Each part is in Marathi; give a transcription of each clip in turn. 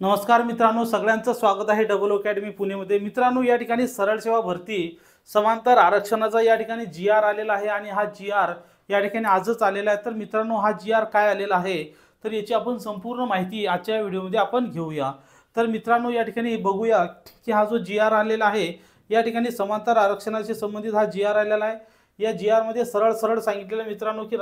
नमस्कार मित्रांनो, सगळ्यांचं स्वागत आहे डबल अकॅडमी पुणेमध्ये। मित्रांनो, या ठिकाणी सरळ सेवा भरती समांतर आरक्षणाचा या ठिकाणी जी-आर आलेला आहे आणि हा जी-आर या ठिकाणी आजच आलेला आहे। तर मित्रांनो, हा जी-आर काय आलेला आहे तर याची आपण संपूर्ण माहिती आजच्या व्हिडिओमध्ये आपण घेऊया। तर मित्रांनो, या ठिकाणी बघूया की हा जो जी-आर आलेला आहे या ठिकाणी समांतर आरक्षणाशी संबंधित हा जी-आर आलेला आहे। या जी-आर मध्ये सरळ सरळ सांगितलेलं मित्रांनो की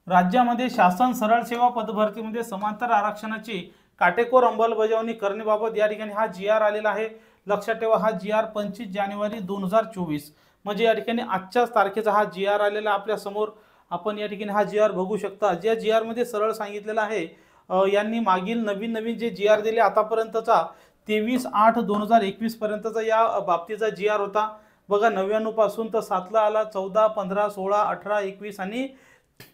राज्यामध्ये शासन सरळ सेवा पदभरतीमध्ये समांतर आरक्षणाची काटेकोर अंमलबजावणी करण्याबाबत या ठिकाणी हा जी-आर आलेला आहे। लक्षात ठेवा, हा जी-आर 25 जानेवारी 2024 म्हणजे या ठिकाणी आजच्याच तारखेचा हा जी-आर आलेला आपल्या समोर। आपण या ठिकाणी हा जी-आर बघू शकता। ज्या जी-आर मध्ये सरळ सांगितलेलं आहे यांनी मागील नवीन जे जी-आर दिले आतापर्यंतचा 23/8/2021 पर्यंतचा या बाबतीचा जी-आर होता बघा। 99 पासून तर 7 ला आला, 14, 15, 16, 18, 21 आणि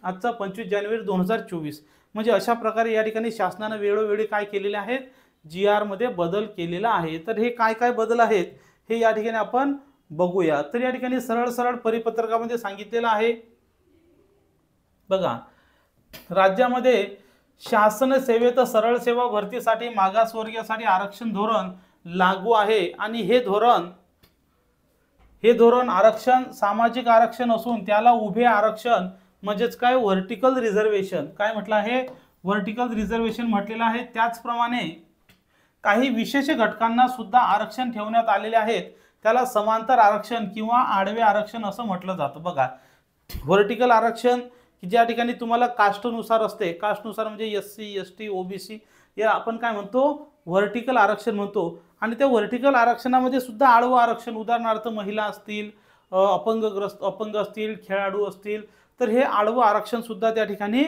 आजचा 25 जानेवारी 2024 म्हणजे अशा प्रकारे या ठिकाणी शासनाने वेळोवेळी काय केलेले आहेत, जी-आर मध्ये बदल केलेला आहे। तर हे काय काय बदल आहेत हे या ठिकाणी आपण बघूया। तर या ठिकाणी सरळ सरळ परिपत्रकामध्ये सांगितलेलं आहे बघा, राज्यामध्ये शासन सेवेत सरळ सेवा भरतीसाठी मागासवर्गीयासाठी आरक्षण धोरण लागू आहे आणि हे धोरण आरक्षण सामाजिक आरक्षण असून त्याला उभे आरक्षण म्हणजेच काय व्हर्टिकल रिझर्वेशन काय म्हटलं आहे, व्हर्टिकल रिझर्वेशन म्हटलेलं आहे। त्याचप्रमाणे काही विशेष घटकांना सुद्धा आरक्षण ठेवण्यात आलेले आहेत, त्याला समांतर आरक्षण किंवा आडवे आरक्षण असं म्हटलं जातं बघा। व्हर्टिकल आरक्षण की ज्या ठिकाणी तुम्हाला कास्टनुसार असते, कास्टनुसार म्हणजे एससी एसटी ओबीसी या आपण काय म्हणतो व्हर्टिकल आरक्षण म्हणतो। आणि त्या व्हर्टिकल आरक्षणामध्ये सुद्धा आडवं आरक्षण, उदाहरणार्थ महिला असतील, अपंग असतील, खेळाडू असतील, तर हे आडवं आरक्षण सुद्धा त्या ठिकाणी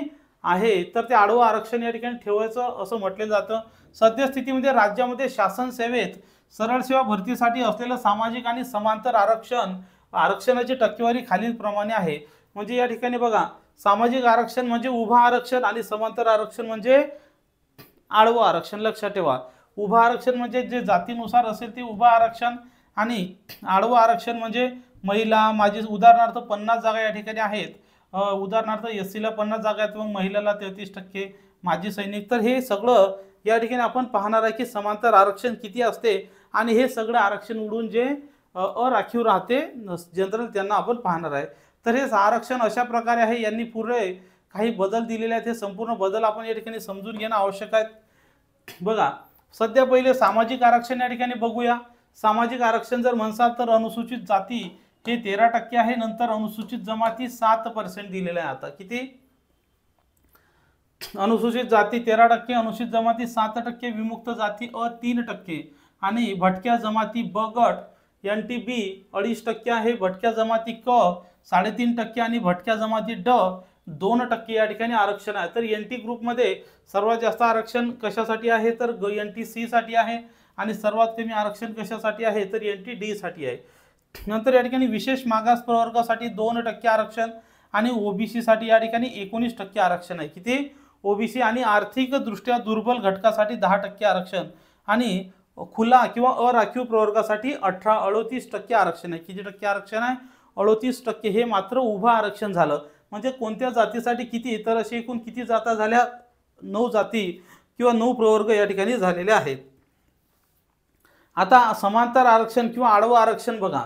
आहे। तर ते आडवं आरक्षण या ठिकाणी ठेवायचं असं म्हटलं जातं। सद्यस्थितीमध्ये राज्यामध्ये शासन सेवेत सरळ सेवा भरतीसाठी असलेलं सामाजिक आणि समांतर आरक्षणाची टक्केवारी खालील प्रमाणे आहे। म्हणजे या ठिकाणी बघा, सामाजिक आरक्षण म्हणजे उभं आरक्षण आणि समांतर आरक्षण म्हणजे आडवं आरक्षण। लक्षात ठेवा, उभं आरक्षण म्हणजे जे जातीनुसार असेल ते उभं आरक्षण आणि आडवं आरक्षण म्हणजे महिला माझी उदाहरणार्थ 50 जागा या ठिकाणी आहेत, उदाहरणार्थ एससीला 50 जागा आहेत, मग महिलाला 33%, माजी सैनिक। तर हे सगळं या ठिकाणी आपण पाहणार आहे की समांतर आरक्षण किती असते आणि हे सगळं आरक्षण उडून जे अराखीव राहते जनरल त्यांना आपण पाहणार आहे। तर हे आरक्षण अशा प्रकारे आहे, यांनी पुढे काही बदल दिलेले आहेत, हे संपूर्ण बदल आपण या ठिकाणी समजून घेणं आवश्यक आहे बघा। सध्या पहिले सामाजिक आरक्षण या ठिकाणी बघूया। सामाजिक आरक्षण जर म्हणसाल तर अनुसूचित जाती हे 13% आहे, नंतर अनुसूचित जमाती 7% दिलेले आहे। आता किती, अनुसूचित जाती 13%, अनुसूचित जमाती 7%, विमुक्त जाती अ 3% आणि भटक्या जमाती ब गट NTB 2.5% आहे, भटक्या जमाती क 3.5% आणि भटक्या जमाती ड 2% या ठिकाणी आरक्षण आहे। तर NT ग्रुपमध्ये सर्वात जास्त आरक्षण कशासाठी आहे तर NTC साठी आहे आणि सर्वात कमी आरक्षण कशासाठी आहे तर NTD साठी आहे। नंतर या ठिकाणी विशेष मागास प्रवर्गासाठी 2% आरक्षण आणि ओबीसी साठी या ठिकाणी 19% आरक्षण आहे। किती, ओबीसी आणि आर्थिक दृष्ट्या दुर्बल घटकासाठी 10% आरक्षण आणि खुला किंवा अराखीव प्रवर्गासाठी 38% आरक्षण आहे। किती टक्के आरक्षण आहे, 38%। हे मात्र उभं आरक्षण झालं। म्हणजे कोणत्या जातीसाठी किती, तर असे एकूण किती जाता झाल्या, 9 जाती किंवा 9 प्रवर्ग या ठिकाणी झालेले आहेत। आता समांतर आरक्षण किंवा आडवं आरक्षण बघा।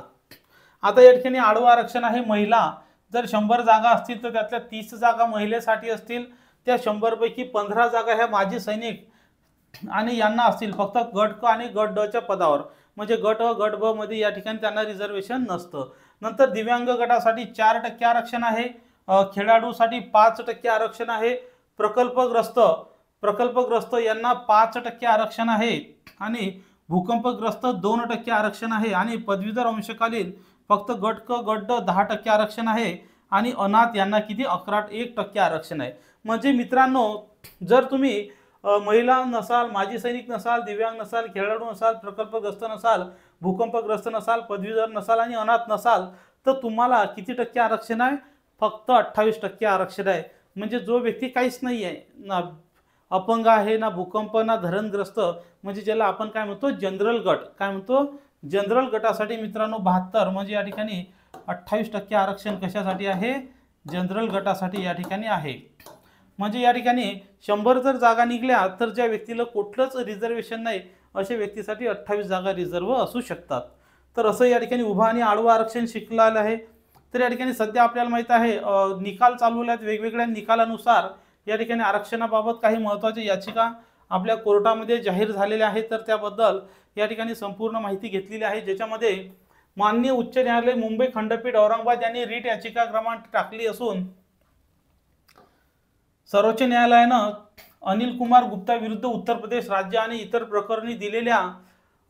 आता या ठिकाणी आडवं आरक्षण आहे, महिला जर 100 जागा असतील तर त्यातल्या 30 जागा महिलेसाठी असतील, त्या 100 पैकी 15 जागा ह्या माजी सैनिक आणि यांना असतील फक्त गट क आणि गट ड च्या पदावर, म्हणजे गट अ गट ब मध्ये या ठिकाणी त्यांना रिझर्वेशन नसतं। नंतर दिव्यांग गटासाठी 4% आरक्षण आहे, खेळाडूसाठी 5% आरक्षण आहे, प्रकल्पग्रस्त यांना 5% आरक्षण आहे आणि भूकंपग्रस्त 2% आरक्षण आहे आणि पदवीधर अंशकालीन फक्त गट क गट ड 10% आरक्षण आहे आणि अनाथ यांना किती 1% आरक्षण आहे। म्हणजे मित्रांनो, जर तुम्ही महिला नसाल, माजी सैनिक नसाल, दिव्यांग नसाल, खेळाडू नसाल, प्रकल्पग्रस्त नसाल, भूकंपग्रस्त नसाल, पदवीधर नसाल आणि अनाथ नसाल तर तुम्हाला किती टक्के आरक्षण आहे, फक्त 28% आरक्षण आहे। म्हणजे जो व्यक्ती काहीच नाही आहे, ना अपंग आहे, ना भूकंप, ना धरणग्रस्त, म्हणजे ज्याला आपण काय म्हणतो जनरल गट, काय म्हणतो जनरल गटासाठी मित्रांनो 72 म्हणजे या ठिकाणी 28% आरक्षण कशासाठी आहे, जनरल गटासाठी या ठिकाणी आहे. म्हणजे या ठिकाणी 100 जर जागा निघल्या तर ज्या व्यक्तीला कुठलंच रिझर्वेशन नाही अशा व्यक्तीसाठी 28 जागा रिझर्व असू शकतात. तर असं या ठिकाणी उभा आणि आडवं आरक्षण शिकलं आलं आहे. तर या ठिकाणी सध्या आपल्याला माहित आहे निकाल चालू आहेत. वेगवेगळ्या निकालानुसार या ठिकाणी आरक्षणाबाबत काही महत्त्वाच्या याचिका आपल्या कोर्टामध्ये जाहीर झालेल्या आहेत. तर त्याबद्दल या ठिकाणी संपूर्ण माहिती घेतलेली आहे, ज्याच्यामध्ये माननीय उच्च न्यायालय मुंबई खंडपीठ औरंगाबाद यांनी रीट याचिका क्रमांक टाकली असून सर्वोच्च न्यायालयानं अनिल कुमार गुप्ता विरुद्ध उत्तर प्रदेश राज्य आणि इतर प्रकरणी दिलेल्या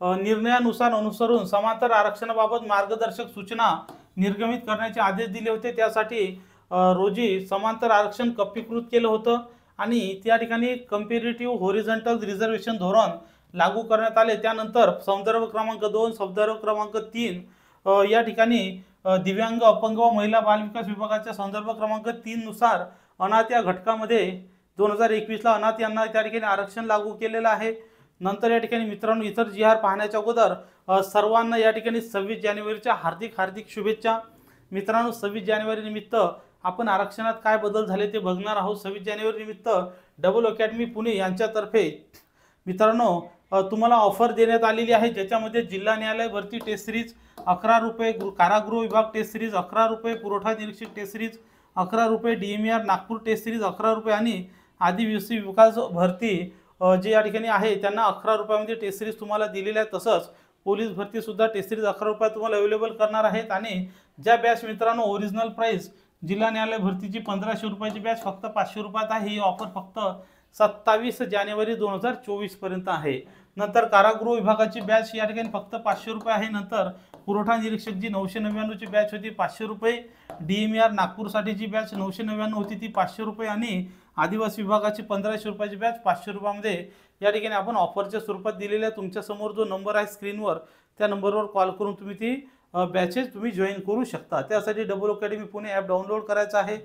निर्णयानुसार अनुसरून समांतर आरक्षणाबाबत मार्गदर्शक सूचना निर्गमित करण्याचे आदेश दिले होते. त्यासाठी रोजी समांतर आरक्षण कप्पीकृत केलं होतं आणि त्या ठिकाणी कंपॅरेटिव्ह हॉरिझॉन्टल रिझर्वेशन धोरण लागू करण्यात आले. त्यानंतर संदर्भ क्रमांक 2 संदर्भ क्रमांक 3 या ठिकाणी दिव्यांग अपंग व महिला बालविकास विभागाच्या संदर्भ क्रमांक 3 नुसार अनाथ या घटकामध्ये 2021 ला अनाथ यांना त्या ठिकाणी आरक्षण लागू केलेलं आहे. नंतर या ठिकाणी मित्रांनो इतर जी.आर पाहण्याच्या अगोदर सर्वांना या ठिकाणी 26 जानेवारीच्या हार्दिक हार्दिक शुभेच्छा. मित्रांनो 26 जानेवारी निमित्त आपण आरक्षणात काय बदल झाले ते बघणार आहोत. 26 जानेवारी निमित्त डबल अकॅडमी पुणे यांच्यातर्फे मित्रांनो तुम्हाला ऑफर देण्यात आलेली आहे, ज्याच्यामध्ये जिल्हा न्यायालय भरती टेस्ट सिरीज 11 रुपये, कारागृह विभाग टेस्ट सिरीज 11 रुपये, पुरवठा निरीक्षक टेस्ट सिरीज 11 रुपये, DMER नागपूर टेस्ट सिरीज 11 रुपये आणि आदिवासी विकास भरती जे या ठिकाणी आहे त्यांना 11 रुपयामध्ये टेस्ट सिरीज तुम्हाला दिलेल्या आहे. तसंच पोलीस भरती सुद्धा टेस्ट सिरीज 11 रुपयात तुम्हाला अवेलेबल करणार आहेत. आणि ज्या बॅच मित्रांनो ओरिजिनल प्राइस जिल्हा न्यायालय भरतीची 1500 रुपयाची बॅच फक्त 500 रुपयात आहे. ही ऑफर फक्त 27 जानेवारी 2024 पर्यंत आहे. नंतर कारागृह विभागाची बॅच या ठिकाणी फक्त 500 रुपये आहे. नंतर पुरवठा निरीक्षक जी 999 ची बॅच होती 500 रुपये, DMER नागपूरसाठी जी बॅच 999 होती ती 500 रुपये आणि आदिवासी विभागाची 1500 रुपयाची बॅच 500 रुपयामध्ये या ठिकाणी आपण ऑफरच्या स्वरूपात दिलेल्या. तुमच्या समोर जो नंबर आहे स्क्रीनवर त्या नंबरवर कॉल करून तुम्ही ती बॅचेस तुम्ही जॉईन करू शकता. त्यासाठी double academy Pune app download करायचं आहे,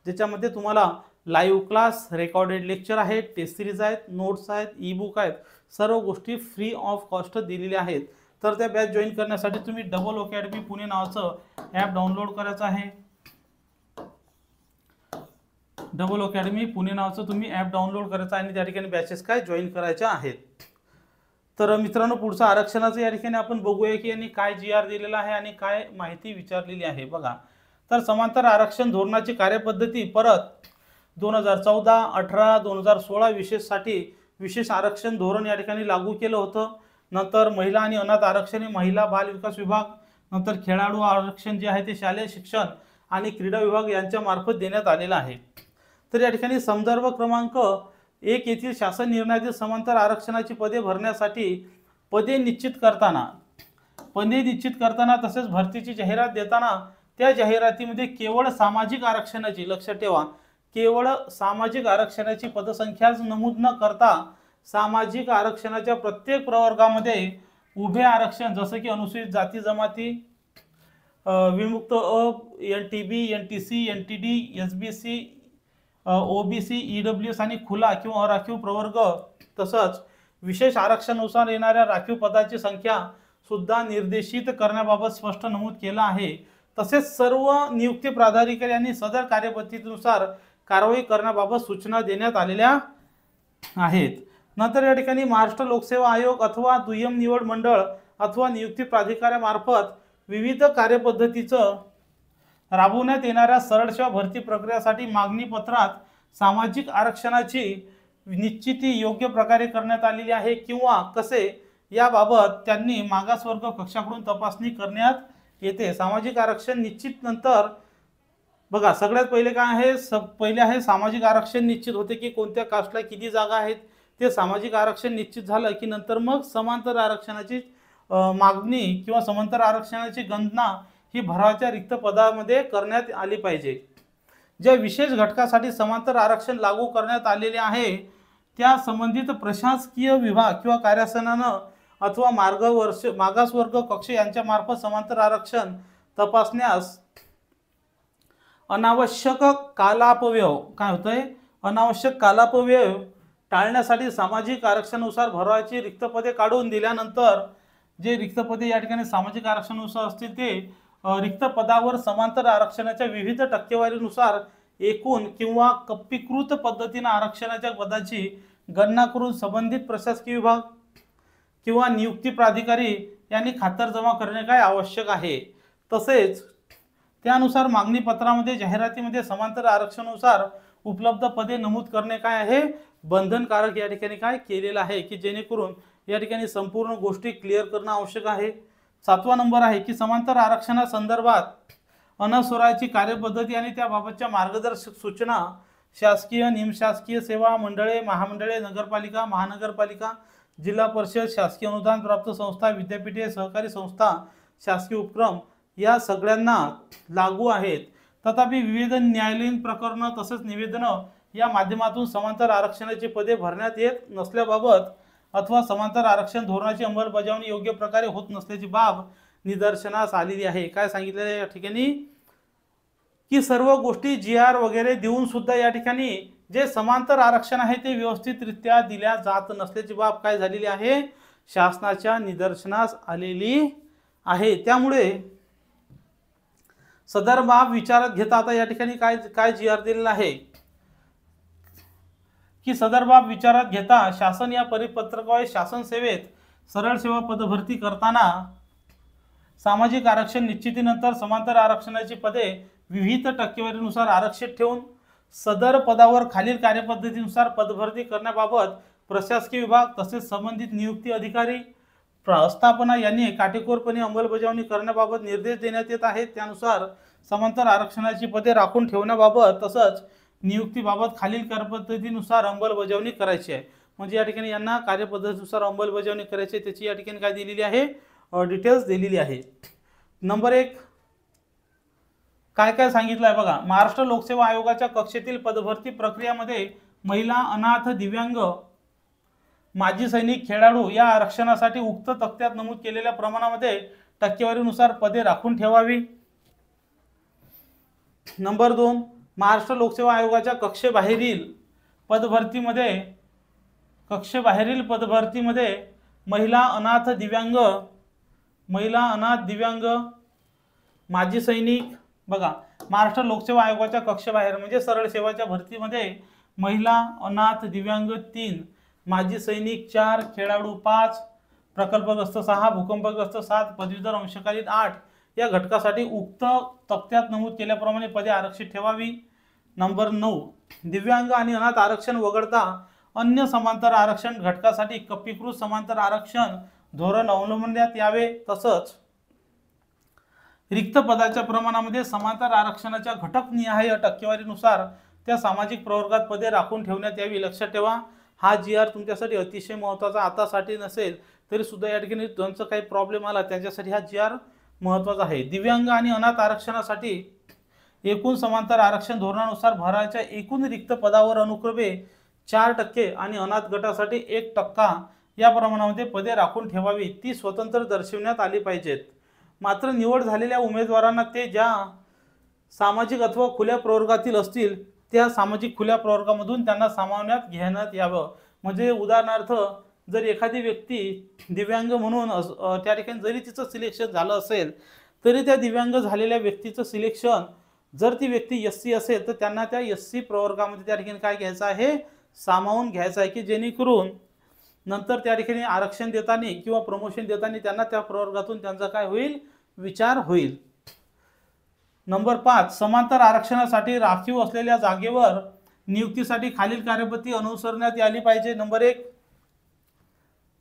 ज्याच्यामध्ये तुम्हाला लाईव्ह क्लास, रेकॉर्डेड लेक्चर आहेत, टेस्ट सिरीज आहेत, नोट्स आहेत, ई बुक आहेत, सर्व गोष्टी फ्री ऑफ कॉस्ट दिलेल्या आहेत. तर त्या बॅच जॉईन करण्यासाठी तुम्ही डबल अकॅडमी पुणे नावाचं ॲप डाउनलोड करायचं आहे. डबल अकॅडमी पुणे नावाचं तुम्ही ॲप डाउनलोड करायचं आणि त्या ठिकाणी बॅचेस काय जॉईन करायच्या आहेत. तर मित्रांनो पुढचं आरक्षणाचं या ठिकाणी आपण बघूया की यांनी काय GR दिलेला आहे आणि काय माहिती विचारलेली आहे. बघा, तर समांतर आरक्षण धोरणाची कार्यपद्धती परत 2014, 18, 2016 विशेष आरक्षण धोरण या ठिकाणी लागू केलं होतं. नंतर महिला आणि अनाथ आरक्षण महिला बाल विकास विभाग, नंतर खेळाडू आरक्षण जे आहे ते शालेय शिक्षण आणि क्रीडा विभाग यांच्या मार्फत देण्यात आलेला आहे. तर या ठिकाणी संदर्भ क्रमांक 1 येथील शासन निर्णयातील समांतर आरक्षणाची पदे भरण्यासाठी पदे निश्चित करताना तसेच भरतीची जाहिरात देताना त्या जाहिरातीमध्ये केवळ सामाजिक आरक्षणाची, लक्षात ठेवा, केवळ सामाजिक आरक्षणाची पदसंख्याच नमूद न करता सामाजिक आरक्षणाच्या प्रत्येक प्रवर्गामध्ये उभे आरक्षण जसं की अनुसूचित जाती जमाती, विमुक्त NTB, NTC, NTD, SBC, OBC, EWS आणि खुला किंवा अराखीव प्रवर्ग, तसंच विशेष आरक्षणानुसार येणाऱ्या राखीव पदाची संख्या सुद्धा निर्देशित करण्याबाबत स्पष्ट नमूद केलं आहे. तसेच सर्व नियुक्ती प्राधिकारी यांनी सदर कार्यपद्धतीनुसार कारवाई करण्याबाबत सूचना देण्यात आलेल्या आहेत. नंतर या ठिकाणी महाराष्ट्र लोकसेवा आयोग अथवा दुय्यम निवड मंडळ अथवा नियुक्ती प्राधिकाऱ्यामार्फत विविध कार्यपद्धतीचं राबवण्यात येणाऱ्या सरळशा भरती प्रक्रियेसाठी मागणी पत्रात सामाजिक आरक्षणाची निश्चिती योग्य प्रकारे करण्यात आलेली आहे किंवा कसे याबाबत त्यांनी मागासवर्ग कक्षाकडून तपासणी करण्यात येते. सामाजिक आरक्षण निश्चित नंतर बघा सगळ्यात पहिले काय आहे, पहिले आहे सामाजिक आरक्षण निश्चित होते की कोणत्या कास्टला किती जागा आहेत. ते सामाजिक आरक्षण निश्चित झालं की नंतर मग समांतर आरक्षणाची मागणी किंवा समांतर आरक्षणाची गणना ही भराच्या रिक्त पदामध्ये करण्यात आली पाहिजे. ज्या विशेष घटकासाठी समांतर आरक्षण लागू करण्यात आलेले आहे त्या संबंधित प्रशासकीय विभाग किंवा कार्यासनानं अथवा मागासवर्ग कक्ष यांच्या मार्फत समांतर आरक्षण तपासण्यास अनावश्यक कालापव्यय काय होतंय, अनावश्यक कालापव्यय टाळण्यासाठी सामाजिक आरक्षणानुसार भराची रिक्त पदे काढून दिल्यानंतर जे रिक्त पदे या ठिकाणी सामाजिक आरक्षणानुसार असतील ते रिक्त पदावर समांतर आरक्षणाच्या विविध टक्केवारीनुसार एकूण किंवा कप्पीकृत पद्धतीने आरक्षणाच्या पदाची गणना करून संबंधित प्रशासकीय विभाग किंवा नियुक्ती प्राधिकारी यांनी खातरजमा करणे काय आवश्यक आहे। तसेच त्यानुसार मागणी पत्रामध्ये जाहिरातीमध्ये समांतर आरक्षणानुसार उपलब्ध पदे नमूद करणे काय आहे बंधनकारक या ठिकाणी काय केलेलं आहे की जेणेकरून या ठिकाणी संपूर्ण गोष्टी क्लिअर करणं आवश्यक आहे। 7वा नंबर आहे की समांतर आरक्षणासंदर्भात अनस्वराची कार्यपद्धती आणि त्याबाबतच्या मार्गदर्शक सूचना शासकीय निमशासकीय सेवा मंडळे महामंडळे नगरपालिका महानगरपालिका जिल्हा परिषद शासकीय अनुदान प्राप्त संस्था विद्यापीठे सहकारी संस्था शासकीय उपक्रम या सगळ्यांना लागू आहेत। तथापि विविध न्यायालयीन प्रकरण तसेच निवेदनं या माध्यमातून समांतर आरक्षणाची पदे भरण्यात येत नसल्याबाबत अथवा समांतर आरक्षण धोरणाची अंमलबजावणी योग्य प्रकारे होत नसल्याची बाब निदर्शनास आलेली आहे। काय सांगितलेलं आहे या ठिकाणी की सर्व गोष्टी GR वगैरे देऊन सुद्धा या ठिकाणी जे समांतर आरक्षण आहे ते व्यवस्थितरित्या दिल्या जात नसल्याची बाब काय झालेली आहे शासनाच्या निदर्शनास आलेली आहे। त्यामुळे सदर बाब विचारात घेता आता या ठिकाणी काय काय GR दिलेला आहे की सदर बाब विचारात घेता शासन या परिपत्रकाद्वारे शासन सेवेत सरळ सेवा पदभरती करताना सामाजिक आरक्षण निश्चितीनंतर समांतर आरक्षणाची पदे विविध टक्केवारीनुसार आरक्षित ठेवून सदर पदावर खालील कार्यपद्धतीनुसार पदभरती करण्याबाबत प्रशासकीय विभाग तसेच संबंधित नियुक्ती अधिकारी प्रस्थापना यांनी काटेकोरपणे अंमलबजावणी करण्याबाबत निर्देश देण्यात येत आहेत। त्यानुसार समांतर आरक्षणाची पदे राखून ठेवण्याबाबत तसंच नियुक्तीबाबत खालील कार्यपद्धतीनुसार अंमलबजावणी करायची आहे। म्हणजे या ठिकाणी यांना कार्यपद्धतीनुसार अंमलबजावणी करायची आहे त्याची या ठिकाणी काय दिलेली आहे डिटेल्स दिलेली आहे। नंबर 1 काय काय सांगितलं आहे बघा महाराष्ट्र लोकसेवा आयोगाच्या कक्षेतील पदभरती प्रक्रियामध्ये महिला अनाथ दिव्यांग माजी सैनिक खेळाडू या आरक्षणासाठी उक्त तक्त्यात नमूद केलेल्या प्रमाणामध्ये टक्केवारीनुसार पदे राखून ठेवावी। नंबर 2 महाराष्ट्र लोकसेवा आयोगाच्या कक्षेबाहेरील पदभरतीमध्ये महिला अनाथ दिव्यांग माजी सैनिक बघा महाराष्ट्र लोकसेवा आयोगाच्या कक्षेबाहेर म्हणजे सरळ सेवाच्या भरतीमध्ये महिला अनाथ दिव्यांग 3 माजी सैनिक 4 खेळाडू 5 प्रकल्पग्रस्त 6 भूकंपग्रस्त 7 पदवीधर अंशकालीन 8 या घटकासाठी उक्त तक्त्यात नमूद केल्याप्रमाणे पदे आरक्षित ठेवावी। नंबर 9 दिव्यांग आणि अनाथ आरक्षण वगळता अन्य समांतर आरक्षण घटकासाठी कप्पीकृत समांतर आरक्षण धोरण अवलंबण्यात यावे। तसंच रिक्त पदाच्या प्रमाणामध्ये समांतर आरक्षणाच्या घटकनिहाय टक्केवारीनुसार त्या सामाजिक प्रवर्गात पदे राखून ठेवण्यात यावी। लक्षात ठेवा हा GR तुमच्यासाठी अतिशय महत्त्वाचा आतासाठी नसेल तरी सुद्धा या ठिकाणी तुमचा काही प्रॉब्लेम आला त्याच्यासाठी हा GR महत्त्वाचा आहे। दिव्यांग आणि अनाथ आरक्षणासाठी एकूण समांतर आरक्षण धोरणानुसार भराच्या एकूण रिक्त पदावर अनुक्रमे 4% आणि अनाथ गटासाठी 1% या प्रमाणामध्ये पदे राखून ठेवावी ती स्वतंत्र दर्शविण्यात आली पाहिजेत। मात्र निवड झालेल्या उमेदवारांना ते ज्या सामाजिक अथवा खुल्या प्रवर्गातील असतील त्या सामाजिक खुल्या प्रवर्गामधून त्यांना सामावण्यात घेण्यात यावं। म्हणजे उदाहरणार्थ जर एखादी व्यक्ती दिव्यांग म्हणून त्या ठिकाणी जरी तिचं सिलेक्शन झालं असेल तरी त्या दिव्यांग झालेल्या व्यक्तीचं सिलेक्शन जर ती व्यक्ती SC असेल तर त्यांना त्या SC प्रवर्गामध्ये त्या ठिकाणी काय घ्यायचं आहे सामावून घ्यायचं आहे की जेणेकरून नंतर त्या ठिकाणी आरक्षण देताना किंवा प्रमोशन देताना त्यांना त्या प्रवर्गातून त्यांचा काय होईल विचार होईल। नंबर 5 समांतर आरक्षणासाठी राखीव असलेल्या जागेवर नियुक्तीसाठी खालील कार्यपद्धती अनुसरण्यात आली पाहिजे। नंबर 1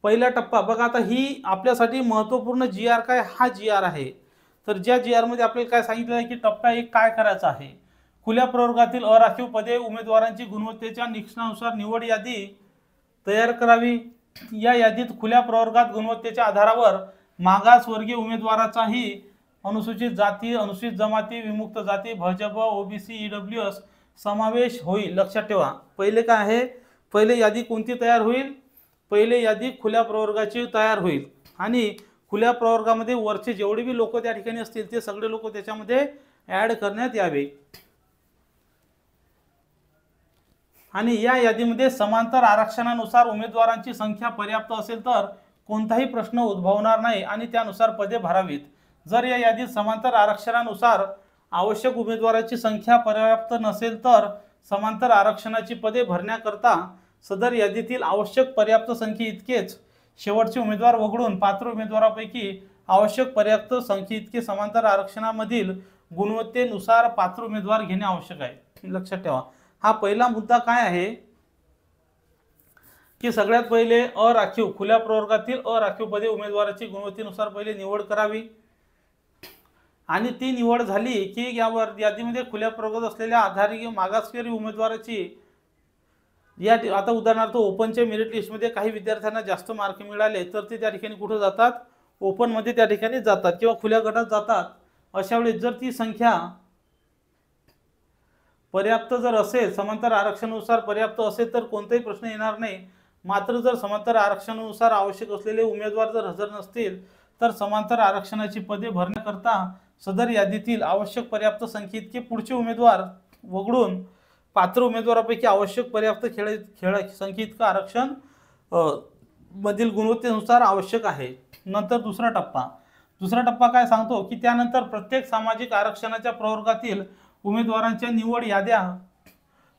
पहिला टप्पा बघा आता ही आपल्यासाठी महत्त्वपूर्ण GR काय हा GR आहे। तर ज्या GR मध्ये आपल्याला काय सांगितलं आहे की टप्पा 1 काय करायचा आहे खुल्या प्रवर्गातील अराखीव पदे उमेदवारांची गुणवत्तेच्या निकषानुसार निवड यादी तयार करावी। या यादीत खुल्या प्रवर्गात गुणवत्तेच्या आधारावर मागासवर्गीय उमेदवाराचाही अनुसूचित जाती अनुसूचित जमाती विमुक्त जाती भजप OBC EWS समावेश होईल। लक्षात ठेवा पहिले काय आहे पहिले यादी कोणती तयार होईल पहिले यादी खुल्या प्रवर्गाची तयार होईल आणि खुल्या प्रवर्गामध्ये वरचे जेवढे भी लोक त्या ठिकाणी असतील ते सगळे लोक त्याच्यामध्ये ऍड करण्यात यावे आणि या यादीमध्ये समांतर आरक्षणानुसार उमेदवारांची संख्या पर्याप्त असेल तर कोणताही प्रश्न उद्भवणार नाही आणि त्यानुसार पदे भरावीत। जर या यादीत समांतर आरक्षणानुसार आवश्यक उमेदवाराची संख्या पर्याप्त नसेल तर समांतर आरक्षणाची पदे भरण्याकरता सदर यादीतील आवश्यक पर्याप्त संख्ये इतकेच शेवटचे उमेदवार वगळून पात्र उमेदवारापैकी आवश्यक पर्याप्त संख्ये इतके समांतर आरक्षणामधील गुणवत्तेनुसार पात्र उमेदवार घेणे आवश्यक आहे। लक्षात ठेवा, हा पहिला मुद्दा काय आहे की सगळ्यात पहिले अराखीव खुल्या प्रवर्गातील अराखीव पदे उमेदवाराची गुणवत्तेनुसार पहिले निवड करावी आणि ती निवड झाली की यावर यादीमध्ये खुल्या प्रवर्गात असलेल्या आधारी किंवा मागासवर्गीय उमेदवाराची या आता उदाहरणार्थ ओपनच्या मेरिट लिस्टमध्ये काही विद्यार्थ्यांना जास्त मार्क मिळाले तर ते त्या ठिकाणी कुठे जातात, ओपनमध्ये त्या ठिकाणी जातात किंवा खुल्या गटात जातात। अशा वेळी जर ती संख्या पर्याप्त जर असेल, समांतर आरक्षणानुसार पर्याप्त असेल तर कोणताही प्रश्न येणार नाही। मात्र जर समांतर आरक्षणानुसार आवश्यक असलेले उमेदवार जर हजर नसतील तर समांतर आरक्षणाची पदे भरण्याकरता सदर यादीतील आवश्यक पर्याप्त संख्ये इतके पुढचे उमेदवार वगळून पात्र उमेदवारापैकी आवश्यक पर्याप्त संख्ये इतकं आरक्षण मधील गुणवत्तेनुसार आवश्यक आहे। नंतर दुसरा टप्पा काय सांगतो की त्यानंतर प्रत्येक सामाजिक आरक्षणाच्या प्रवर्गातील उमेदवारांच्या निवड याद्या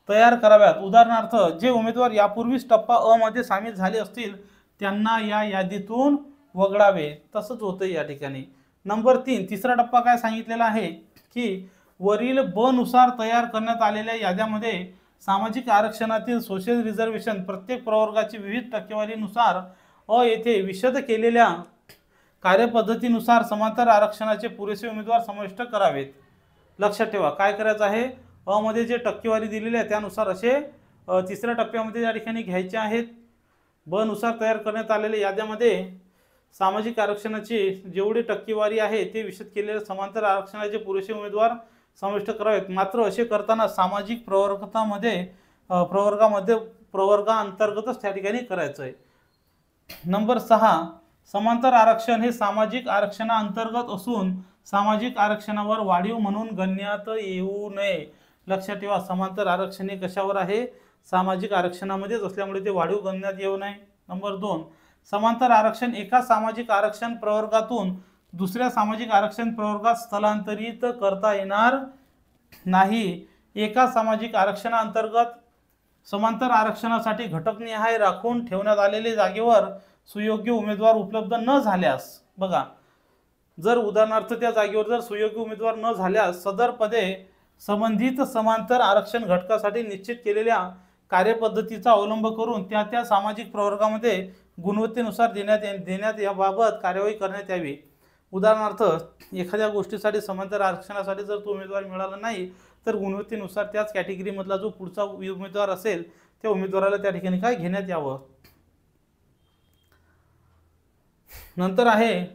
तयार कराव्यात। उदाहरणार्थ जे उमेदवार यापूर्वीच टप्पा अ मध्ये सामील झाले असतील त्यांना या यादीतून वगळावे। तसंच होतं या ठिकाणी। नंबर 3 तिसरा टप्पा काय सांगितलेला आहे की वरील ब नुसार तयार करण्यात आलेल्या याद्यामध्ये सामाजिक आरक्षणातील सोशल रिझर्वेशन प्रत्येक प्रवर्गाची विविध टक्केवारीनुसार अ येथे विशद केलेल्या कार्यपद्धतीनुसार समांतर आरक्षणाचे पुरेसे उमेदवार समाविष्ट करावेत। लक्षात ठेवा काय करायचं आहे, अ मध्ये जे टक्केवारी दिलेली आहे त्यानुसार असे तिसऱ्या टप्प्यामध्ये या ठिकाणी घ्यायचे आहेत। ब नुसार तयार करण्यात आलेल्या याद्यामध्ये सामाजिक आरक्षणाची जेवढी टक्केवारी आहे ते विशद केलेल्या समांतर आरक्षणाचे पुरेसे उमेदवार समाविष्ट करावेत। मात्र असे करताना सामाजिक प्रवर्गाअंतर्गतच त्या ठिकाणी करायचं आहे। नंबर 6 समांतर आरक्षण हे सामाजिक आरक्षणाअंतर्गत असून सामाजिक आरक्षणावर वाढीव म्हणून गणण्यात येऊ नये। लक्षात ठेवा समांतर आरक्षण हे कशावर आहे, सामाजिक आरक्षणामध्येच असल्यामुळे ते वाढीव गणण्यात येऊ नये। नंबर 2 समांतर आरक्षण एका सामाजिक आरक्षण प्रवर्गातून दुसऱ्या सामाजिक आरक्षण प्रवर्गात स्थलांतरित करता येणार नाही। एका सामाजिक आरक्षणाअंतर्गत समांतर आरक्षणासाठी घटकनिहाय राखून ठेवण्यात आलेल्या जागेवर सुयोग्य उमेदवार उपलब्ध न झाल्यास, बघा जर उदाहरणार्थ त्या जागेवर जर सुयोग्य उमेदवार न झाल्यास सदर पदे संबंधित समांतर आरक्षण घटकासाठी निश्चित केलेल्या कार्यपद्धतीचा अवलंब करून त्या सामाजिक प्रवर्गामध्ये गुणवत्तेनुसार देण्यात याबाबत कार्यवाही करण्यात यावी। उदाहरणार्थ एखाद्या गोष्टीसाठी समांतर आरक्षणासाठी जर तो उमेदवार मिळाला नाही तर गुणवत्तेनुसार त्याच कॅटेगरीमधला जो पुढचा उमेदवार असेल त्या उमेदवाराला त्या ठिकाणी काय घेण्यात यावं। नंतर आहे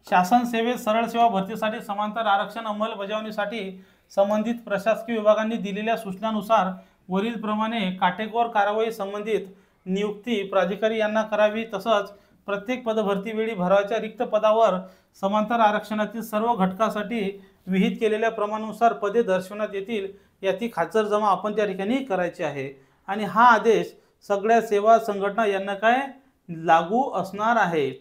शासन सेवेत सरळ सेवा भरतीसाठी समांतर आरक्षण अंमलबजावणीसाठी संबंधित प्रशासकीय विभागांनी दिलेल्या सूचनानुसार वरील प्रमाणे काटेकोर कारवाई संबंधित नियुक्ती प्राधिकारी यांना करावी। तसंच प्रत्येक पदभरती वेळी भरावयाच्या रिक्त पदावर समांतर आरक्षणातील सर्व घटकासाठी विहित केलेल्या प्रमाणानुसार पदे दर्शवण्यात येतील याची खातरजमा आपण त्या ठिकाणी करायची आहे। आणि हा आदेश सगळ्या सेवा संघटना यांना काय लागू असणार आहे।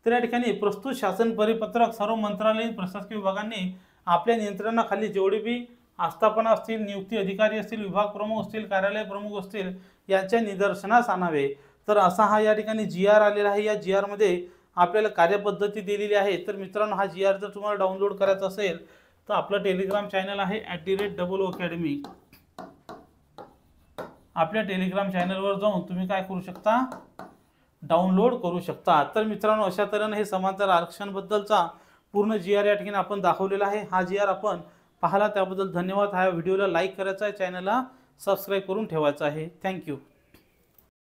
तर या ठिकाणी प्रस्तुत शासन परिपत्रक सर्व मंत्रालयीन प्रशासकीय विभागांनी आपल्या नियंत्रणाखाली जेवढे बी आस्थापना असतील, नियुक्ती अधिकारी असतील, विभाग प्रमुख असतील, कार्यालय प्रमुख असतील यांच्या निदर्शनास आणावे। तर असा हा या ठिकाणी GR आलेला आहे। या GR मध्ये आपल्याला कार्यपद्धती दिलेली आहे। तर मित्रांनो हा GR जर तुम्हाला डाउनलोड करायचा असेल तर आपलं टेलिग्राम चॅनल आहे @OOAcademy। आपल्या टेलिग्राम चॅनलवर जाऊन तुम्ही काय करू शकता, डाउनलोड करू शकता। तर मित्रांनो अशा तऱ्हेने हे समांतर आरक्षण बद्दलचा पूर्ण GR या ठिकाणी आपण दाखवलेला आहे। हा GR आपण पाहिला त्याबद्दल धन्यवाद। हा व्हिडिओला लाईक करायचा आहे, चॅनलला सबस्क्राईब करून ठेवायचा आहे। थँक्यू।